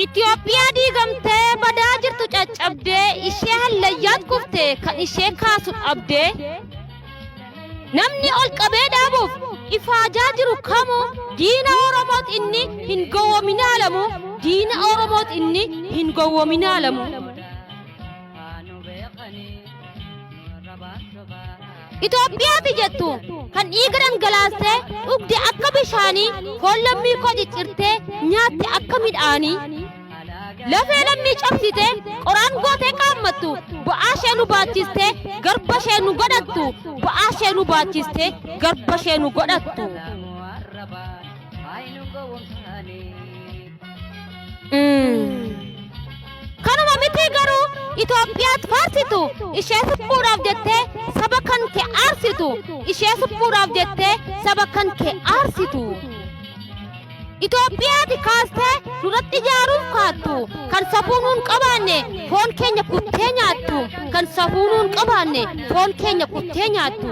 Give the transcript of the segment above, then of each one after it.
Itoophiyaa diigamtee badaa jirtu caccabdee ishee hallayyaat kuftee kan ishee kaasu dhabdee namni ol qabee dhaabuuf ifaajaa jiru kamuu diina Oromoot inni hin gowwoominaa lamu diina Oromoot inni hin gowwoominaa lamu. Itoophiyaati jettu kan dhiiga dhangalaastee dhugde akka bishaanii foon lammii koo ciccirtee nyaatte akka midhaanii lafee lammii cabsitee qoraan gootee qaammattu ba'aa ishee nu baachistee garba ishee nu godhattu ba'aa ishee nu baachistee garba ishee nu godhattu. Kanuma miti garuu Itoophiyaat faarsitu ishee suphuudhaaf jettee saba kan kee aarsitu ishee suphuudhaaf jettee saba kan kee aarsitu. Itoophiyaati kaastee duratti ijaaruuf kaattu kan safuu nuun qabaanne foon keenya kuttee nyaattu kan safuu nuun qabaanne foon keenya kuttee nyaattu.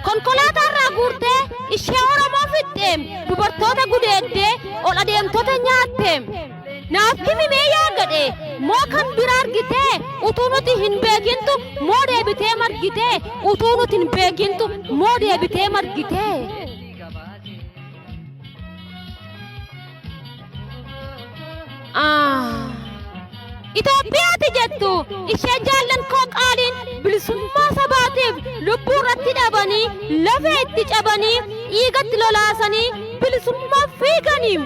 Konkolaataa guurtee ishee Oromoo fixxeem dubartoota gudeeddee ol adeemtota nyaatteem naaf himimee yaagadhe moo kan bira argitee utuu nuti hin beekintu moo deebitee margitee utuu nuti hin beekintu moo deebitee margitee. Itoophiyaati jettu ishee jaallan koo qaaliin bilisummaa sabaatiif lubbuu irratti dhabanii lafee itti cabanii dhiigatti lolaasanii bilisummaa fiiganii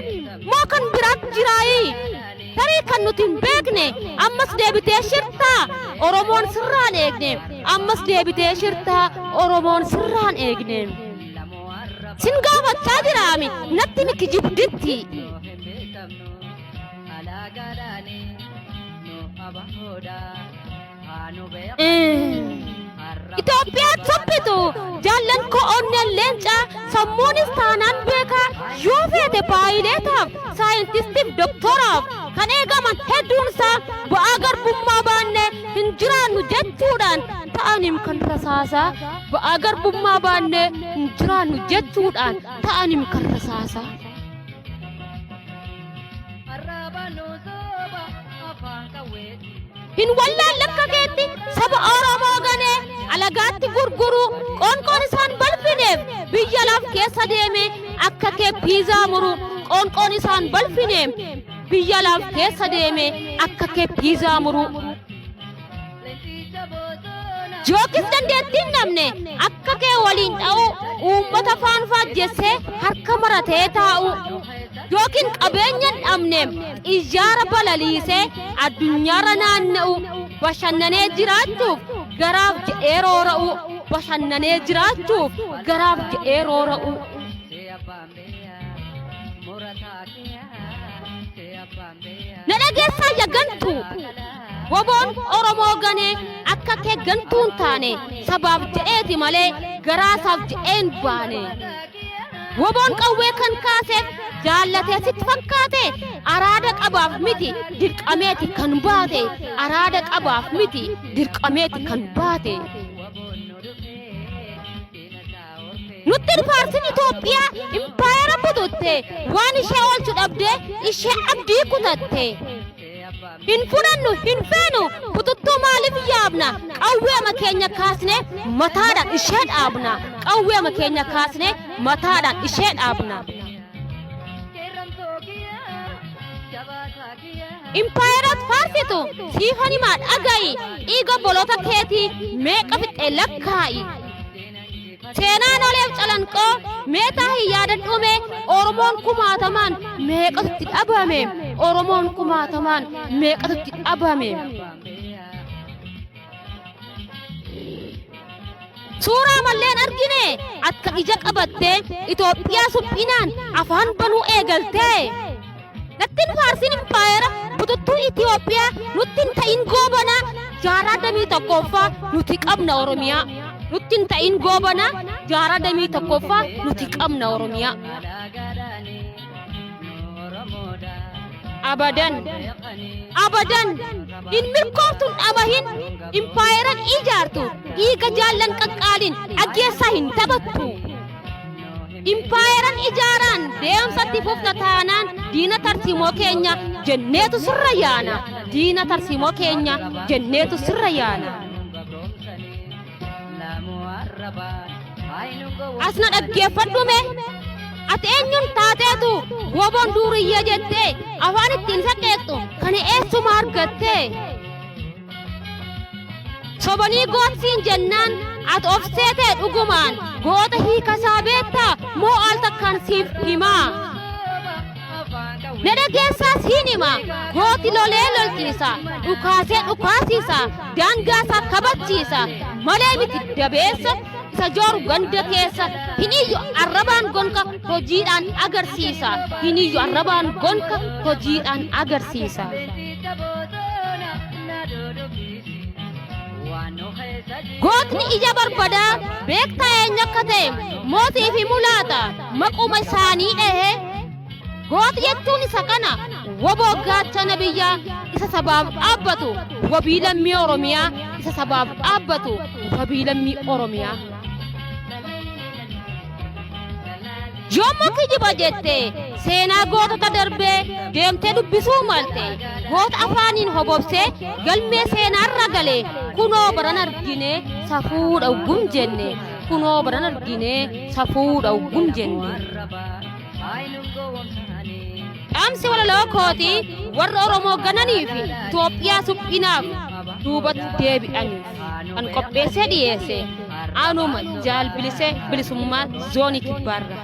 moo kan biraatti jiraayii tarii kan nuti hin beekne ammas deebitee shirtaa Oromoon sirraan eegne ammas deebitee shirtaa Oromoon sirraan eegne. Sin gaafachaa jiraami natti ni kijibditti. Itoophiyaat sabbitu jaallan koo onneen leencaa sammuunis taanaan beekaa yoo feete paayileetaaf saayintistiif doktoraaf kan eegaman hedduunsaa bu'aa garbummaa baanne hin jiraannu jechuudhaan ta'aniim kan rasaasaa bu'aa garbummaa baanne hin jiraannu jechuudhaan ta'aniim kan rasaasaa. Hin wallaan lakka keetti saba Oromoo ganee alagaatti gurguru qoonqoon isaan balfineef biyya laf keessa deeme akka kee piizaa muru qoonqoon isaan balfineef biyya laf keessa deeme akka kee piizaa muru. Jookis dandeettiin namne akka kee waliin dha'u uummata faan faajjessee harka maratee taa'u. Yookiin qabeenya dhabne ijjaara balaliisee addunyaarra naanna'u bashannanee jiraachuuf garaaf jedhee roora'u bashannanee jiraachuuf garaaf jedhee roora'u. Na dhageessaa yagantu woboon Oromoo ganee akka kee gantuun taane sabaaf jedheeti malee garaasaaf jedheen baane. Woboon qawwee kan kaaseef jaallatee sitti fakkaate araada qabaaf miti dirqameeti kan baate araada qabaaf miti dirqameeti kan baate. Nutti faarsin Itoophiyaa impaayera bututte waan ishee oolchu dhabdee ishee abdii kutatte. Hin fudhannu hin feenu bututtuu maaliif yaabna qawweema keenya kaasne mataadhaan ishee dhaabna qawweema keenya kaasne mataadhaan ishee dhaabna. Impaayerat faarsitu siifanimaa dhaga'i dhiiga bolota keetii meeqa fixee lakkaa'i. Seenaan oleef calanqoo meetaa hin yaadadhume Oromoon kumaatamaan meeqatti dhabame Oromoon kumaatamaan meeqatti dhabame. Suuraa malleen argine akka ija qabattee Itoophiyaa suphinaan afaan banuu eegaltee. Nattin faarsin impaayera bututtuu Itoophiyaa nuttin ta'in goobana jaaraa damii tokkoffaa nuti qabna Oromiyaa. Nuttin ta'in goobana jaaraa damii tokkoffaa nuti qabna Oromiyaa. Abadan abadan hin milkooftuun dhabahin impaayeran ijaartu dhiiga jaallan qaqqaaliin dhageessaa hin taphattu. impaayeran ijaaran deemsatti fufna taanaan diina tarsiimoo keenya jenneetu sirra yaana diina tarsiimoo keenya jenneetu sirra yaana asna dhaggeeffadhume ati eenyuun taateetu woboon duuriyya jettee afaan ittiin saqeexxu kana eessuma argattee sobanii gootsiin jennaan ati of seetee dhugumaan goota hiikasaa beektaa moo al takkaan siif himaa nedhageessaa siin hima gooti lolee lolchiisa dhukaasee dhukaasiisa daangaasaa kabachiisa malee miti dabeessa isa jooru ganda keessa hiniyyu arrabaan gonka hojiidhaan agarsiisa hiniyyu arrabaan gonka hojiidhaan agarsiisa gootni ija barbadaa beektaa eenyu akka ta'e mootii fi mulaata maquma isaanii dhahe gooti jechuun isa kana woboo gaachana biyyaa isa sabaaf dhaabbatu wabii lammii oromiyaa isa sabaaf dhaabbatu wabii lammii oromiyaa yommuu kijiba jettee seenaa gootota darbee deemtee dubbisuu malte goota afaaniin hobobsee galmee seenaarra galee kunoo baran argine safuudha uggum jenne kunoo baran argine safuudha uggum jenne dhaamsi walaloo kooti warra Oromoo gananii fi Itoophiyaa suphinaaf duubatti deebi'aniif kan qopheessee dhiyeesse anuma jaalbilisee bilisummaa zoonii kibbaarra